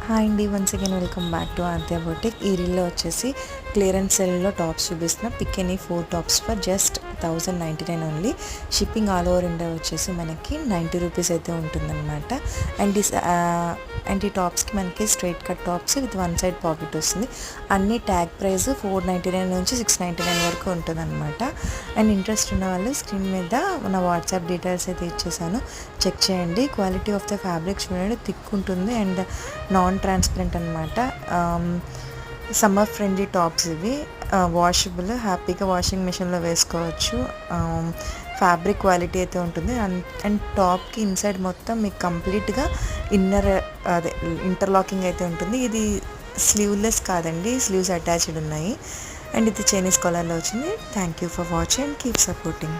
Hi అండి, once again welcome back to Aadya boutique. ఈ రీల్లో వచ్చేసి క్లియరెన్స్ సెల్లో టాప్స్ చూపిస్తున్న. Pick any 4 tops for just 1099 only. Shipping all over India వచ్చేసి మనకి 90 రూపీస్ అయితే ఉంటుందన్నమాట. అండ్ ఈ టాప్స్కి మనకి straight cut tops with one side pocket వస్తుంది. అన్ని ట్యాగ్ ప్రైస్ 499 నుంచి 699 వరకు ఉంటుందన్నమాట. అండ్ ఇంట్రెస్ట్ ఉన్న వాళ్ళు స్క్రీన్ మీద నా వాట్సాప్ డీటెయిల్స్ అయితే ఇచ్చేసాను, చెక్ చేయండి. క్వాలిటీ ఆఫ్ ద ఫ్యాబ్రిక్ చూడండి, థిక్ ఉంటుంది అండ్ నాన్ ట్రాన్స్పరెంట్ అనమాట. సమ్మర్ ఫ్రెండ్లీ టాప్స్ ఇవి, వాషబుల్, హ్యాపీగా వాషింగ్ మిషన్లో వేసుకోవచ్చు. ఫ్యాబ్రిక్ క్వాలిటీ అయితే ఉంటుంది. అండ్ టాప్కి ఇన్సైడ్ మొత్తం మీకు కంప్లీట్గా ఇంటర్లాకింగ్ అయితే ఉంటుంది. ఇది స్లీవ్లెస్ కాదండి, స్లీవ్స్ అటాచ్డ్ ఉన్నాయి. అండ్ ఇది చైనీస్ కాలర్లో వచ్చింది. Thank you for watching, keep supporting.